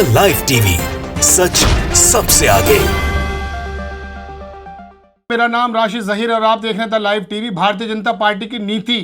The live TV, सच सबसे आगे। मेरा नाम राशिद जहीर और आप देख रहे हैं the live TV. Bharatiya Janata party की नीति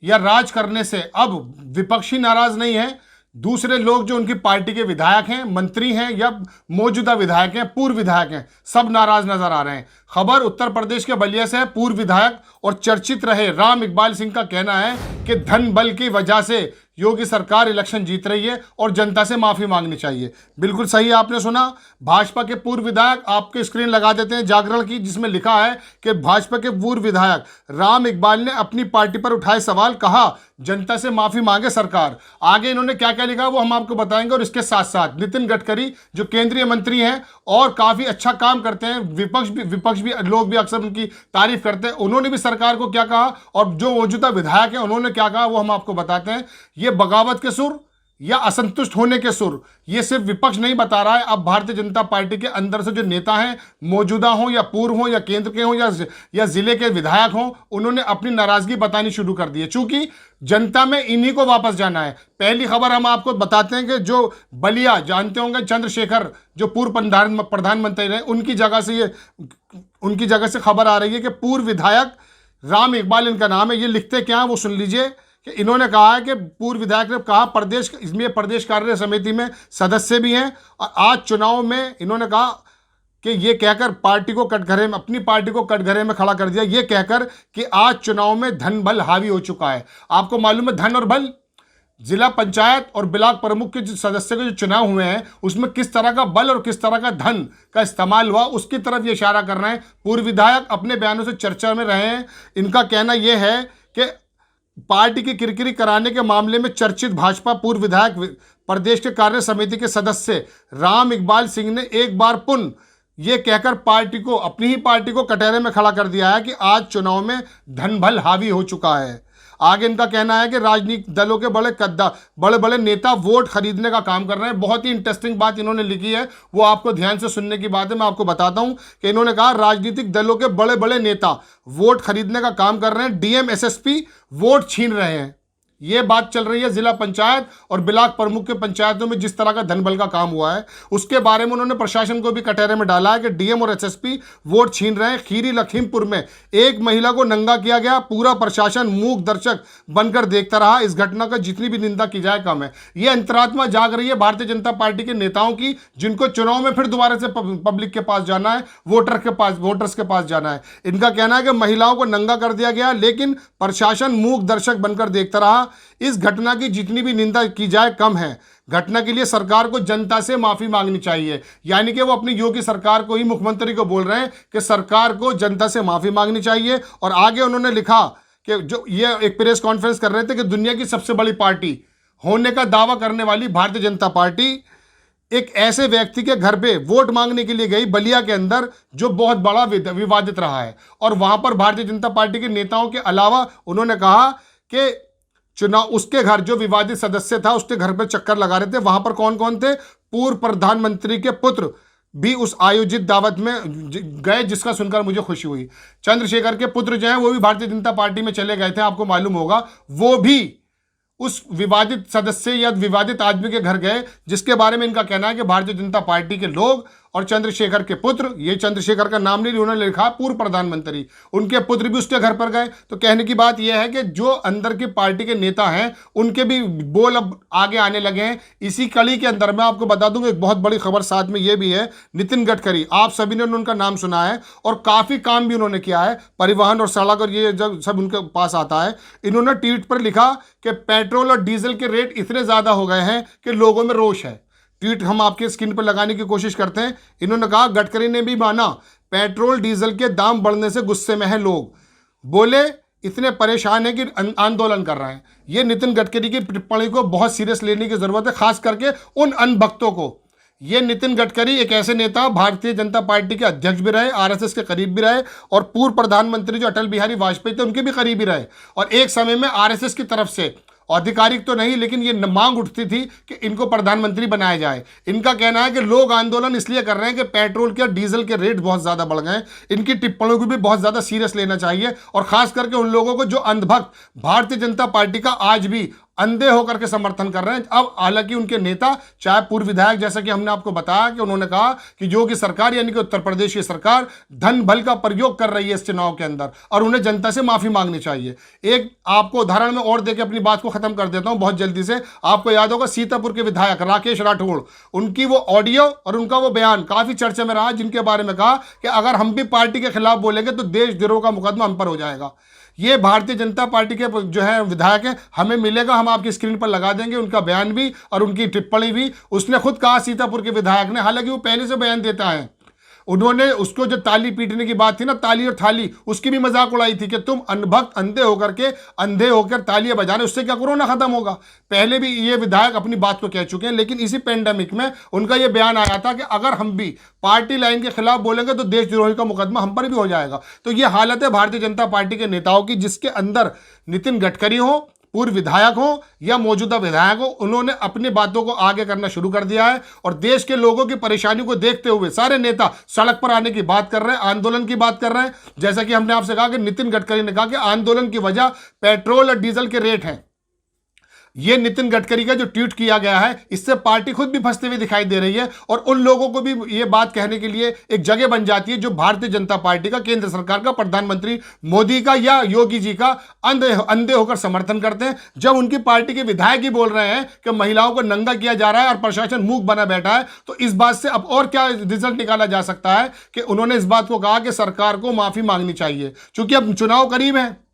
या राज करने से अब विपक्षी नाराज नहीं है, दूसरे लोग जो उनकी पार्टी के विधायक हैं, मंत्री हैं या मौजूदा विधायक हैं, पूर्व विधायक हैं, सब नाराज नजर आ रहे हैं। खबर उत्तर प्रदेश के बलिया से है। पूर्व विधायक और चर्चित रहे राम इकबाल सिंह का कहना है कि धन बल की वजह से योगी सरकार इलेक्शन जीत रही है और जनता से माफी मांगनी चाहिए। बिल्कुल सही आपने सुना। भाजपा के पूर्व विधायक, आपके स्क्रीन लगा देते हैं जागरण की, जिसमें लिखा है कि भाजपा के पूर्व विधायक राम इकबाल ने अपनी पार्टी पर उठाए सवाल, कहा जनता से माफी मांगे सरकार। आगे इन्होंने क्या क्या लिखा वो हम आपको बताएंगे। और इसके साथ साथ नितिन गडकरी जो केंद्रीय मंत्री हैं और काफी अच्छा काम करते हैं, विपक्ष भी लोग भी अक्सर उनकी तारीफ करते हैं, उन्होंने भी सरकार को क्या कहा और जो मौजूदा विधायक हैं उन्होंने क्या कहा वो हम आपको बताते हैं। ये बगावत के सुर या असंतुष्ट होने के सुर, ये सिर्फ विपक्ष नहीं बता रहा है। अब भारतीय जनता पार्टी के अंदर से जो नेता हैं, मौजूदा हों या पूर्व हों या केंद्र के हों या जिले के विधायक हों, उन्होंने अपनी नाराजगी बतानी शुरू कर दी है, चूंकि जनता में इन्हीं को वापस जाना है। पहली खबर हम आपको बताते हैं कि जो बलिया, जानते होंगे चंद्रशेखर जो पूर्व प्रधानमंत्री रहे, उनकी जगह से खबर आ रही है कि पूर्व विधायक राम इकबाल इनका नाम है। ये लिखते क्या है वो सुन लीजिए कि इन्होंने कहा है कि पूर्व विधायक ने कहा इसमें प्रदेश कार्य समिति में सदस्य भी हैं और आज चुनाव में इन्होंने कहा कि ये कहकर अपनी पार्टी को कटघरे में खड़ा कर दिया, ये कहकर कि आज चुनाव में धन बल हावी हो चुका है। आपको मालूम है धन और बल, जिला पंचायत और ब्लॉक प्रमुख के जो सदस्य के जो चुनाव हुए हैं उसमें किस तरह का बल और किस तरह का धन का इस्तेमाल हुआ, उसकी तरफ ये इशारा कर रहे हैं। पूर्व विधायक अपने बयानों से चर्चा में रहे हैं। इनका कहना यह है कि पार्टी की किरकिरी कराने के मामले में चर्चित भाजपा पूर्व विधायक प्रदेश के कार्य समिति के सदस्य राम इकबाल सिंह ने एक बार पुनः ये कहकर अपनी ही पार्टी को कटहरे में खड़ा कर दिया है कि आज चुनाव में धन बल हावी हो चुका है। आगे इनका कहना है कि राजनीतिक दलों के बड़े बड़े नेता वोट खरीदने का काम कर रहे हैं। बहुत ही इंटरेस्टिंग बात इन्होंने लिखी है, वो आपको ध्यान से सुनने की बात है। मैं आपको बताता हूं कि इन्होंने कहा राजनीतिक दलों के बड़े बड़े नेता वोट खरीदने का काम कर रहे हैं, डीएम एसएसपी वोट छीन रहे हैं। ये बात चल रही है जिला पंचायत और ब्लॉक प्रमुख के पंचायतों में जिस तरह का धनबल का काम हुआ है, उसके बारे में उन्होंने प्रशासन को भी कटहरे में डाला है कि डीएम और एसएसपी वोट छीन रहे हैं। खीरी लखीमपुर में एक महिला को नंगा किया गया, पूरा प्रशासन मूक दर्शक बनकर देखता रहा। इस घटना का जितनी भी निंदा की जाए कम है। ये अंतरात्मा जाग रही है भारतीय जनता पार्टी के नेताओं की, जिनको चुनाव में फिर दोबारा से पब्लिक के पास जाना है, वोटर्स के पास जाना है। इनका कहना है कि महिलाओं को नंगा कर दिया गया लेकिन प्रशासन मूक दर्शक बनकर देखता रहा। इस घटना की जितनी भी निंदा की जाए कम है। घटना के लिए सरकार को जनता से माफी मांगनी चाहिए। यानी कि वो अपनी योगी सरकार को ही, मुख्यमंत्री को बोल रहे हैं कि सरकार को जनता से माफी मांगनी चाहिए। और आगे उन्होंने लिखा कि जो ये एक प्रेस कॉन्फ्रेंस कर रहे थे कि दुनिया की सबसे बड़ी पार्टी होने का दावा करने वाली भारतीय जनता पार्टी एक ऐसे व्यक्ति के घर पे वोट मांगने के लिए गई बलिया के अंदर, जो बहुत बड़ा विवादित रहा है। और वहां पर भारतीय जनता पार्टी के नेताओं के अलावा उन्होंने कहा कि उसके घर जो विवादित सदस्य था उसके घर पर चक्कर लगा रहे थे। वहां पर कौन कौन थे? पूर्व प्रधानमंत्री के पुत्र भी उस आयोजित दावत में गए, जिसका सुनकर मुझे खुशी हुई। चंद्रशेखर के पुत्र जो हैं वो भी भारतीय जनता पार्टी में चले गए थे, आपको मालूम होगा। वो भी उस विवादित सदस्य या विवादित आदमी के घर गए, जिसके बारे में इनका कहना है कि भारतीय जनता पार्टी के लोग और चंद्रशेखर के पुत्र, ये चंद्रशेखर का नाम नहीं उन्होंने लिखा, पूर्व प्रधानमंत्री, उनके पुत्र भी उसके घर पर गए। तो कहने की बात यह है कि जो अंदर की पार्टी के नेता हैं उनके भी बोल अब आगे आने लगे हैं। इसी कड़ी के अंदर मैं आपको बता दूंगा एक बहुत बड़ी खबर साथ में ये भी है। नितिन गडकरी, आप सभी ने उनका नाम सुना है और काफी काम भी उन्होंने किया है, परिवहन और सड़क और ये जब सब उनके पास आता है। इन्होंने ट्वीट पर लिखा कि पेट्रोल और डीजल के रेट इतने ज्यादा हो गए हैं कि लोगों में रोष है। ट्वीट हम आपके स्क्रीन पर लगाने की कोशिश करते हैं। इन्होंने कहा गडकरी ने भी माना पेट्रोल डीजल के दाम बढ़ने से गुस्से में है लोग, बोले इतने परेशान है कि आंदोलन कर रहे हैं। ये नितिन गडकरी की टिप्पणी को बहुत सीरियस लेने की जरूरत है, खास करके उन अनभक्तों को। ये नितिन गडकरी एक ऐसे नेता, भारतीय जनता पार्टी के अध्यक्ष भी रहे, आरएसएस के करीब भी रहे और पूर्व प्रधानमंत्री जो अटल बिहारी वाजपेयी थे उनके भी करीब भी रहे। और एक समय में आरएसएस की तरफ से आधिकारिक तो नहीं लेकिन ये मांग उठती थी कि इनको प्रधानमंत्री बनाया जाए। इनका कहना है कि लोग आंदोलन इसलिए कर रहे हैं कि पेट्रोल के और डीजल के रेट बहुत ज़्यादा बढ़ गए। इनकी टिप्पणियों को भी बहुत ज़्यादा सीरियस लेना चाहिए और खास करके उन लोगों को जो अंधभक्त भारतीय जनता पार्टी का आज भी अंधे होकर के समर्थन कर रहे हैं। अब हालांकि उनके नेता, चाहे पूर्व विधायक, जैसा कि हमने आपको बताया कि उन्होंने कहा कि योगी सरकार यानी कि उत्तर प्रदेश की सरकार धन बल का प्रयोग कर रही है इस चुनाव के अंदर और उन्हें जनता से माफी मांगनी चाहिए। एक आपको उदाहरण में और देके अपनी बात को खत्म कर देता हूं बहुत जल्दी से। आपको याद होगा सीतापुर के विधायक राकेश राठौड़, उनकी वो ऑडियो और उनका वो बयान काफी चर्चा में रहा, जिनके बारे में कहा कि अगर हम भी पार्टी के खिलाफ बोलेंगे तो देशद्रोह का मुकदमा हम पर हो जाएगा। ये भारतीय जनता पार्टी के जो है विधायक हैं, हमें मिलेगा, हम आपकी स्क्रीन पर लगा देंगे उनका बयान भी और उनकी टिप्पणी भी। उसने खुद कहा सीतापुर के विधायक ने, हालांकि वो पहले से बयान देता है, उन्होंने उसको जो ताली पीटने की बात थी ना, ताली और थाली, उसकी भी मजाक उड़ाई थी कि तुम अनभक्त अंधे होकर तालियां बजाने, उससे क्या कोरोना खत्म होगा। पहले भी ये विधायक अपनी बात को कह चुके हैं, लेकिन इसी पेंडेमिक में उनका ये बयान आया था कि अगर हम भी पार्टी लाइन के खिलाफ बोलेंगे तो देशद्रोही का मुकदमा हम पर भी हो जाएगा। तो ये हालत है भारतीय जनता पार्टी के नेताओं की, जिसके अंदर नितिन गडकरी हो, पूर्व विधायक हो या मौजूदा विधायक हो, उन्होंने अपनी बातों को आगे करना शुरू कर दिया है और देश के लोगों की परेशानी को देखते हुए सारे नेता सड़क पर आने की बात कर रहे हैं, आंदोलन की बात कर रहे हैं। जैसा कि हमने आपसे कहा कि नितिन गडकरी ने कहा कि आंदोलन की वजह पेट्रोल और डीजल के रेट हैं। ये नितिन गडकरी का जो ट्वीट किया गया है, इससे पार्टी खुद भी फंसती हुई दिखाई दे रही है और उन लोगों को भी ये बात कहने के लिए एक जगह बन जाती है जो भारतीय जनता पार्टी का, केंद्र सरकार का, प्रधानमंत्री मोदी का या योगी जी का अंधे होकर समर्थन करते हैं। जब उनकी पार्टी के विधायक ही बोल रहे हैं कि महिलाओं को नंगा किया जा रहा है और प्रशासन मूक बना बैठा है, तो इस बात से अब और क्या रिजल्ट निकाला जा सकता है कि उन्होंने इस बात को कहा कि सरकार को माफी मांगनी चाहिए, क्योंकि अब चुनाव करीब है।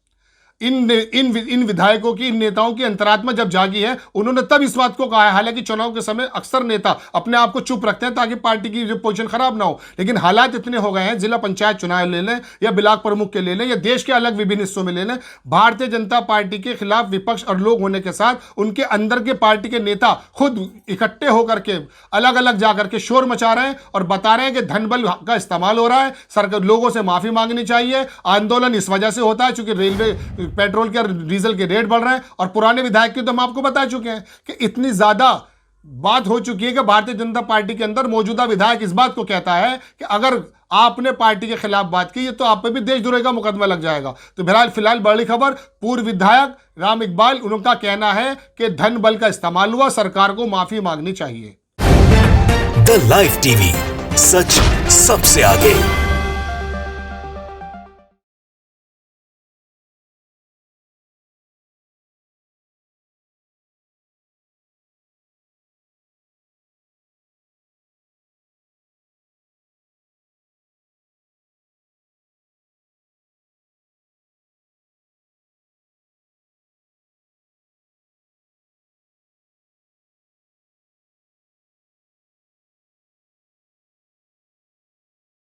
इन विधायकों की, इन नेताओं की अंतरात्मा जब जागी है, उन्होंने तब इस बात को कहा है। हालांकि चुनाव के समय अक्सर नेता अपने आप को चुप रखते हैं ताकि पार्टी की पोजीशन खराब ना हो, लेकिन हालात इतने हो गए हैं, जिला पंचायत चुनाव ले लें या ब्लॉक प्रमुख के ले लें या देश के अलग विभिन्न हिस्सों में ले लें, भारतीय जनता पार्टी के खिलाफ विपक्ष और लोग होने के साथ उनके अंदर के पार्टी के नेता खुद इकट्ठे होकर के अलग अलग जाकर के शोर मचा रहे हैं और बता रहे हैं कि धन बल का इस्तेमाल हो रहा है, सरकार लोगों से माफी मांगनी चाहिए। आंदोलन इस वजह से होता है क्योंकि रेलवे, पेट्रोल के, डीजल के रेट बढ़ रहे हैं। और पुराने विधायक की तो हम आपको बता चुके हैं कि इतनी ज्यादा बात हो चुकी है कि भारतीय जनता पार्टी के अंदर मौजूदा विधायक इस बात को कहता है कि अगर आपने पार्टी के खिलाफ बात की तो आप पे भी देशद्रोही का मुकदमा लग जाएगा। तो फिलहाल बड़ी खबर, पूर्व विधायक राम इकबाल, उनका कहना है कि धन बल का इस्तेमाल हुआ, सरकार को माफी मांगनी चाहिए। द लाइव टीवी, सच सबसे आगे।